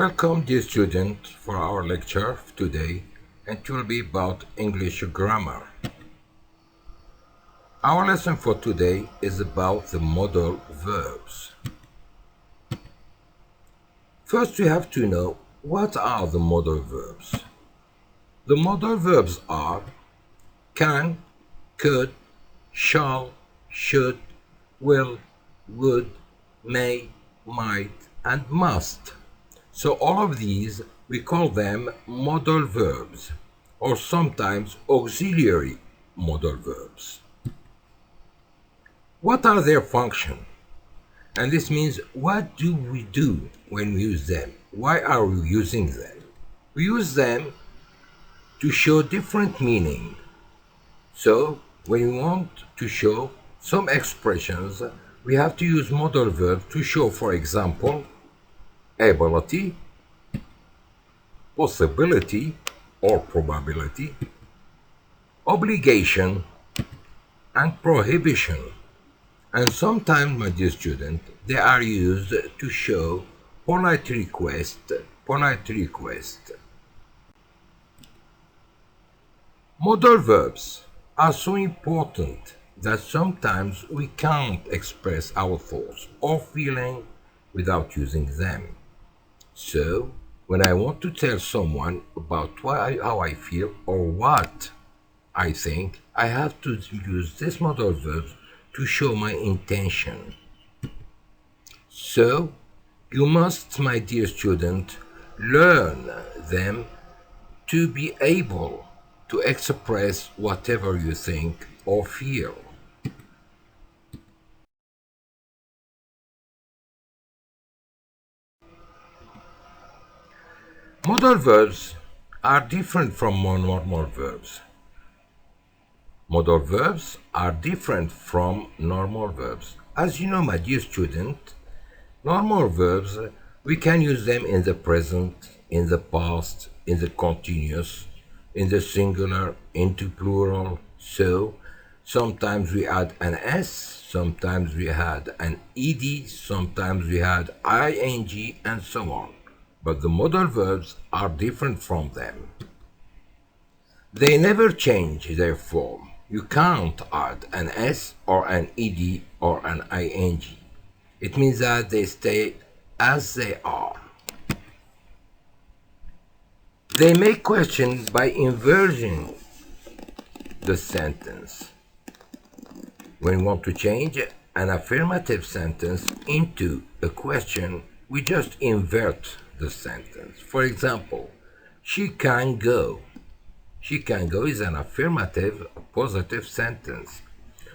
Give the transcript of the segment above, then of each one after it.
Welcome, dear student, for our lecture today, and it will be about English grammar. Our lesson for today is about the modal verbs. First, we have to know what are the modal verbs. The modal verbs are can, could, shall, should, will, would, may, might, and must. So all of these, we call them modal verbs, or sometimes auxiliary modal verbs. What are their functions? And this means, what do we do when we use them? Why are we using them? We use them to show different meaning. So when we want to show some expressions, we have to use modal verbs to show, for example, ability, possibility or probability, obligation, and prohibition. And sometimes, my dear student, they are used to show polite request. Modal verbs are so important that sometimes we can't express our thoughts or feeling without using them. So, when I want to tell someone about how I feel or what I think, I have to use this modal verbs to show my intention. So, you must, my dear student, learn them to be able to express whatever you think or feel. Modal verbs are different from normal verbs. Modal verbs are different from normal verbs. As you know, my dear student, normal verbs, we can use them in the present, in the past, in the continuous, in the singular, into plural. So, sometimes we add an S, sometimes we add an ED, sometimes we add ING, and so on. But the modal verbs are different from them. They never change their form. You can't add an S or an ED or an ING. It means that they stay as they are. They make questions by inverting the sentence. When we want to change an affirmative sentence into a question, we just invert the sentence. For example, she can go. She can go is an affirmative, positive sentence.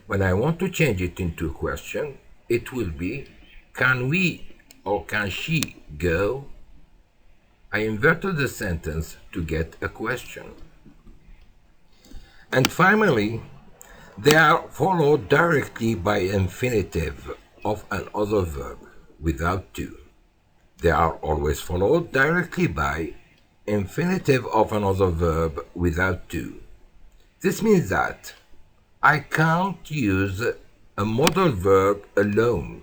When I want to change it into a question, it will be, can we or can she go? I inverted the sentence to get a question. And finally, they are followed directly by infinitive of another verb without to. They are always followed directly by infinitive of another verb without to. This means that I can't use a modal verb alone.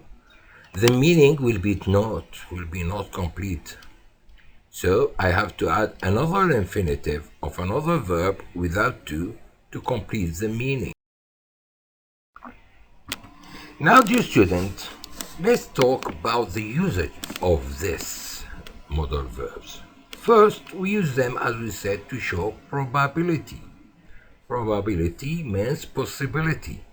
The meaning will be not complete. So I have to add another infinitive of another verb without to complete the meaning. Now, dear student, let's talk about the usage of this modal verbs. First, we use them, as we said, to show probability. Probability means possibility.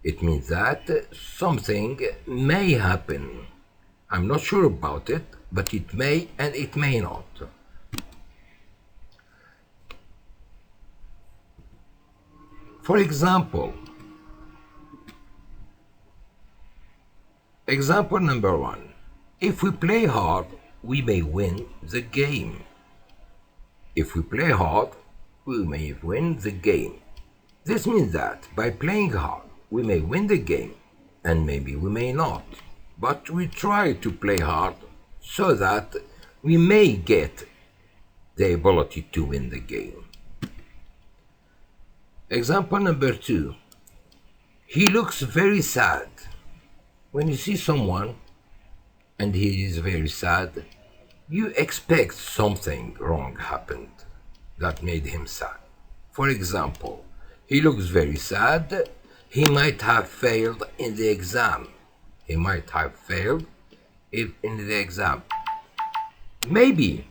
It means that something may happen. I'm not sure about it, but it may and it may not. For example number 1. If we play hard, we may win the game. If we play hard, we may win the game. This means that by playing hard, we may win the game, and maybe we may not. But we try to play hard so that we may get the ability to win the game. Example number 2. He looks very sad. When you see someone and he is very sad, You expect something wrong happened that made him sad. For example, he looks very sad. He might have failed in the exam. He might have failed in the exam. Maybe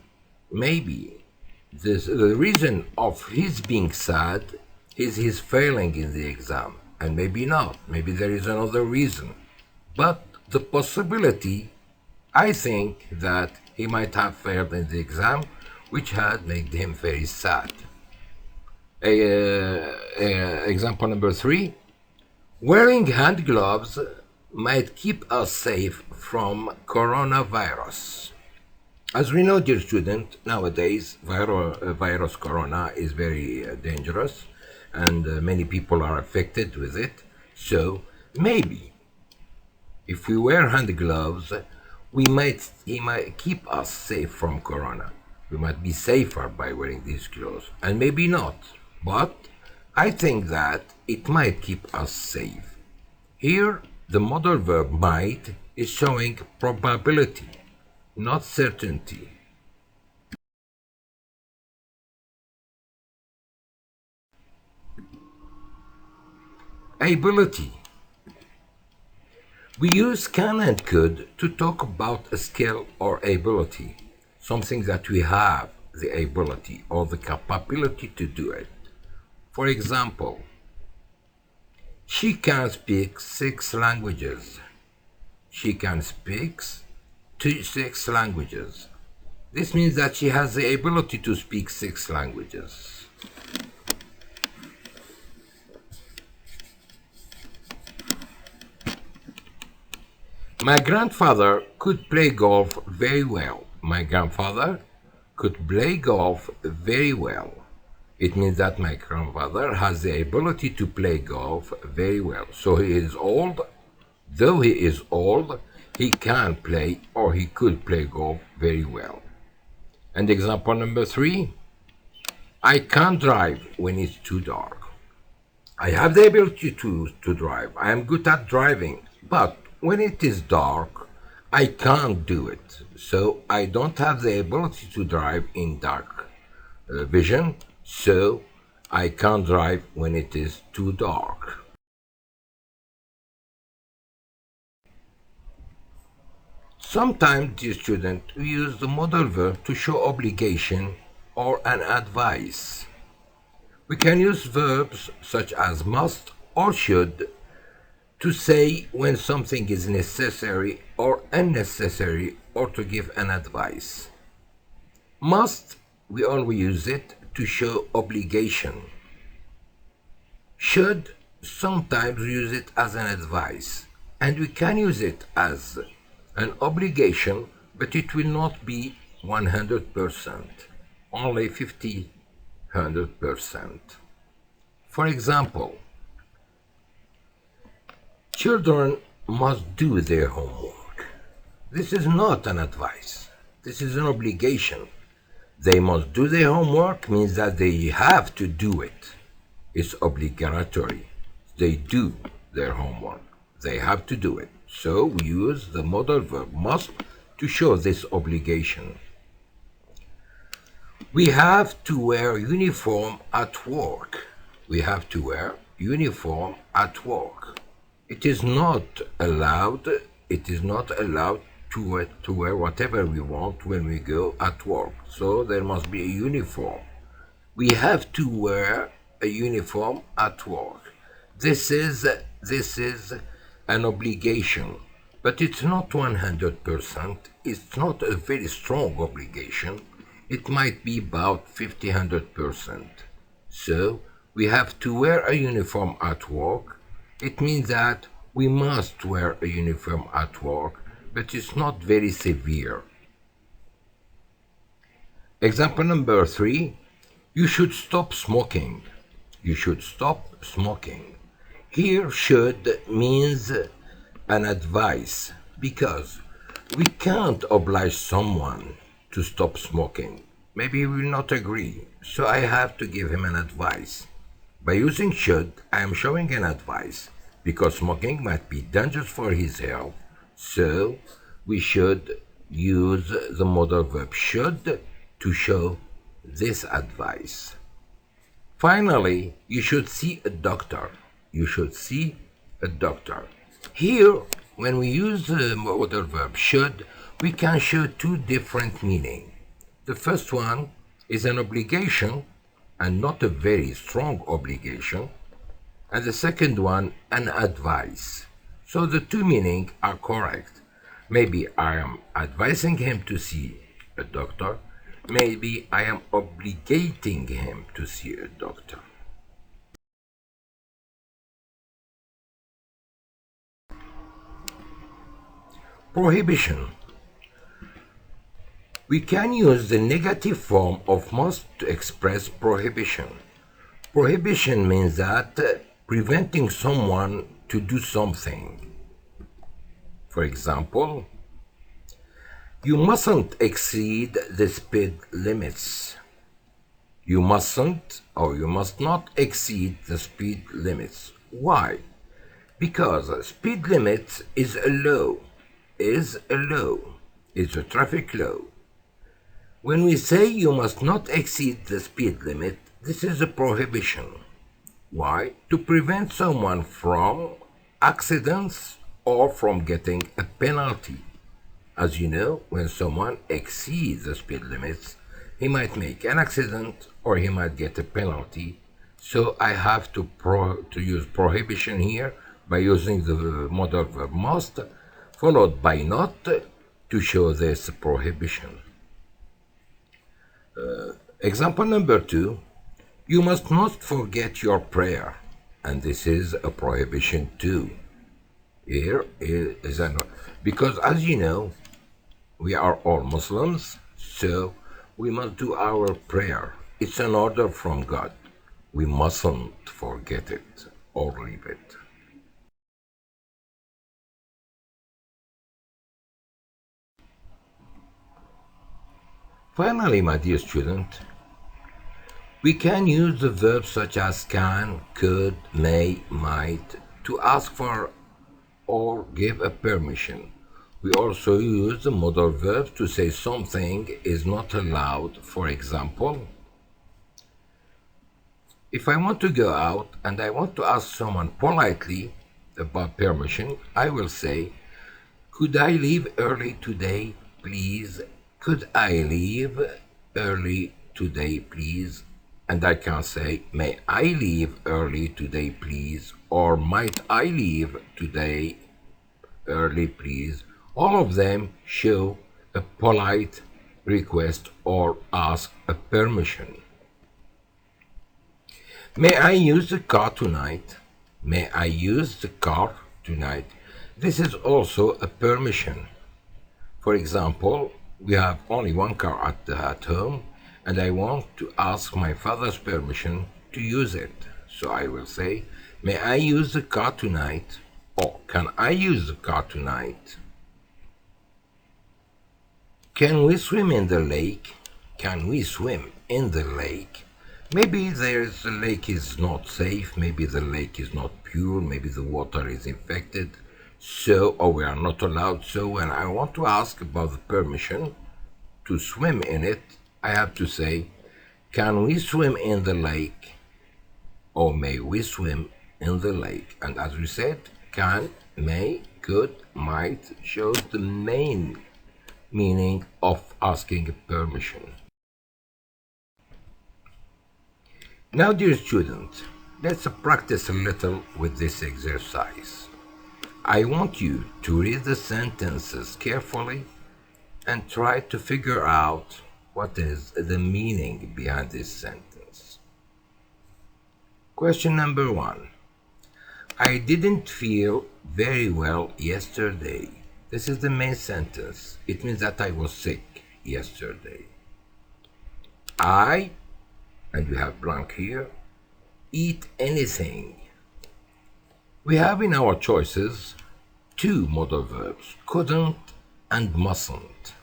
the reason of his being sad is his failing in the exam, and maybe not. Maybe there is another reason. But the possibility, I think, that he might have failed in the exam, which had made him very sad. Example number 3. Wearing hand gloves might keep us safe from coronavirus. As we know, dear student, nowadays virus corona is very dangerous, and many people are affected with it. So maybe if we wear hand gloves, he might keep us safe from corona. We might be safer by wearing these clothes, and maybe not. But I think that it might keep us safe. Here, the modal verb might is showing probability, not certainty. Ability. We use can and could to talk about a skill or ability, something that we have the ability or the capability to do it. For example, she can speak 6 languages. She can speak 6 languages. This means that she has the ability to speak 6 languages. My grandfather could play golf very well. My grandfather could play golf very well. It means that my grandfather has the ability to play golf very well. So he is old. Though he is old, he can play or he could play golf very well. And example number 3, I can't drive when it's too dark. I have the ability to drive. I am good at driving, but when it is dark, I can't do it. So I don't have the ability to drive in dark vision, so I can't drive when it is too dark. Sometimes, dear student, we use the modal verb to show obligation or an advice. We can use verbs such as must or should to say when something is necessary or unnecessary or to give an advice. Must, we always use it to show obligation. Should, sometimes we use it as an advice. And we can use it as an obligation, but it will not be 100%, only 100%. For example, children must do their homework. This is not an advice. This is an obligation. They must do their homework means that they have to do it. It's obligatory. They do their homework. They have to do it. So we use the modal verb must to show this obligation. We have to wear uniform at work. We have to wear uniform at work. It is not allowed to wear whatever we want when we go at work. So there must be a uniform. We have to wear a uniform at work. This is an obligation, but it's not 100%. It's not a very strong obligation. It might be about 100%. So we have to wear a uniform at work. It means that we must wear a uniform at work, but it's not very severe. Example number 3, you should stop smoking. You should stop smoking. Here should means an advice because we can't oblige someone to stop smoking. Maybe he will not agree, so I have to give him an advice. By using should, I am showing an advice because smoking might be dangerous for his health, so we should use the modal verb should to show this advice. Finally, you should see a doctor. You should see a doctor. Here, when we use the modal verb should, we can show two different meanings. The first one is an obligation, and not a very strong obligation. And the second one, an advice. So the two meanings are correct. Maybe I am advising him to see a doctor. Maybe I am obligating him to see a doctor. Prohibition. We can use the negative form of must to express prohibition. Prohibition means that preventing someone to do something. For example, you mustn't exceed the speed limits. You mustn't or you must not exceed the speed limits. Why? Because speed limits is a law, is a traffic law. When we say you must not exceed the speed limit, this is a prohibition. Why? To prevent someone from accidents or from getting a penalty. As you know, when someone exceeds the speed limits, he might make an accident or he might get a penalty. So I have to use prohibition here by using the modal verb must, followed by not, to show this prohibition. Example number 2, you must not forget your prayer, and this is a prohibition too. Here is because as you know, we are all Muslims, so we must do our prayer. It's an order from God. We mustn't forget it or leave it. Finally, my dear student, we can use the verbs such as can, could, may, might to ask for or give a permission. We also use the modal verbs to say something is not allowed. For example, if I want to go out and I want to ask someone politely about permission, I will say, could I leave early today, please? Could I leave early today, please? And I can say, may I leave early today, please? Or might I leave today early, please? All of them show a polite request or ask a permission. May I use the car tonight? May I use the car tonight? This is also a permission. For example, we have only one car at home, and I want to ask my father's permission to use it. So I will say, may I use the car tonight? Or can I use the car tonight? Can we swim in the lake? Can we swim in the lake? Maybe the lake is not safe, maybe the lake is not pure, maybe the water is infected, or we are not allowed. So when I want to ask about the permission to swim in it, I have to say, can we swim in the lake? Or may we swim in the lake? And as we said, can, may, could, might shows the main meaning of asking permission. Now, dear students, let's practice a little with this exercise. I want you to read the sentences carefully and try to figure out what is the meaning behind this sentence. Question number 1. I didn't feel very well yesterday. This is the main sentence. It means that I was sick yesterday. I, and we have blank here, eat anything. We have in our choices two modal verbs, couldn't and mustn't.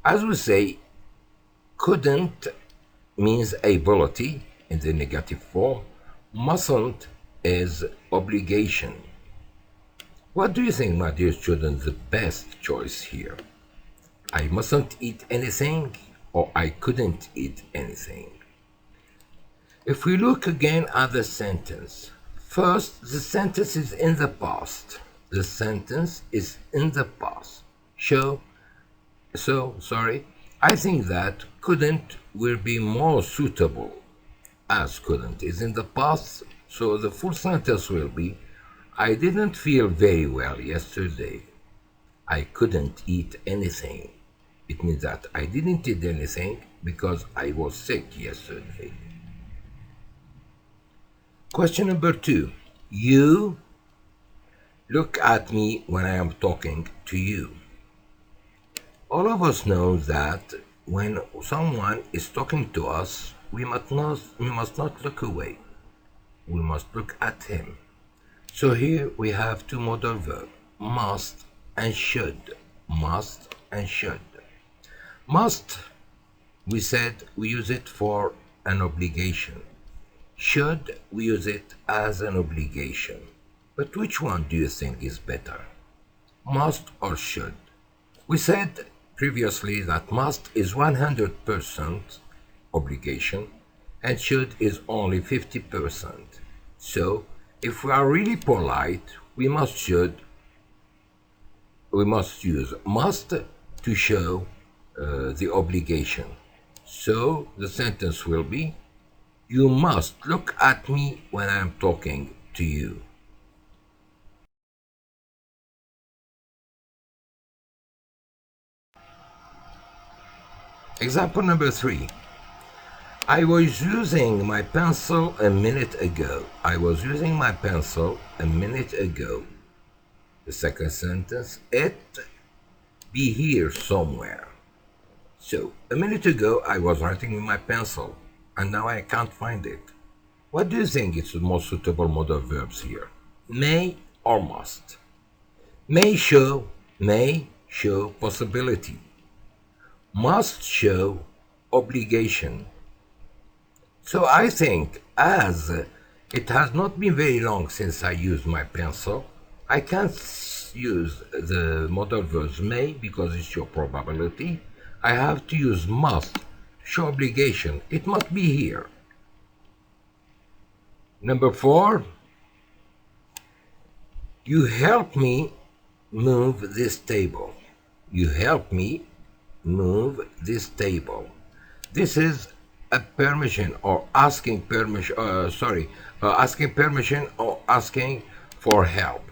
As we say, couldn't means ability in the negative form. Mustn't is obligation. What do you think, my dear students, the best choice here? I mustn't eat anything, or I couldn't eat anything. If we look again at the sentence, first, the sentence is in the past. The sentence is in the past. I think that couldn't will be more suitable, as couldn't is in the past, so the full sentence will be, I didn't feel very well yesterday. I couldn't eat anything. It means that I didn't eat anything because I was sick yesterday. Question number 2. You look at me when I am talking to you. All of us know that when someone is talking to us, we must not look away. We must look at him. So here we have two modal verbs, must and should. Must and should. Must, we said we use it for an obligation. Should, we use it as an obligation. But which one do you think is better? Must or should? We said previously that must is 100% obligation and should is only 50%. So if we are really polite, we must use must to show the obligation. So the sentence will be, you must look at me when I am talking to you. Example number 3. I was using my pencil a minute ago. I was using my pencil a minute ago. The second sentence, it be here somewhere. So, a minute ago I was writing with my pencil, and now I can't find it. What do you think is the most suitable modal verbs here? May or must? May show possibility. Must show obligation. So I think, as it has not been very long since I used my pencil, I can't use the modal verbs may because it's your probability. I have to use must to show obligation. It must be here. Number 4, you help me move this table. You help me move this table. This is a permission or asking permission, asking permission or asking for help.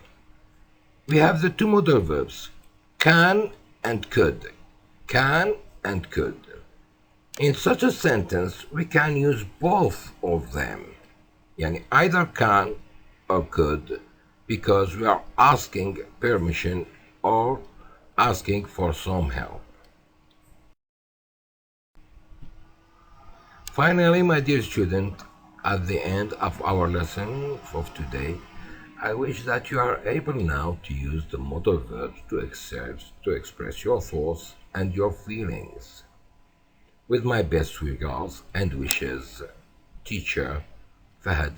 We have the two modal verbs, can and could. Can and could. In such a sentence, we can use both of them. Yani either can or could, because we are asking permission or asking for some help. Finally, my dear student, at the end of our lesson of today, I wish that you are able now to use the modal verbs to express your thoughts and your feelings. With my best regards and wishes, teacher Fahad.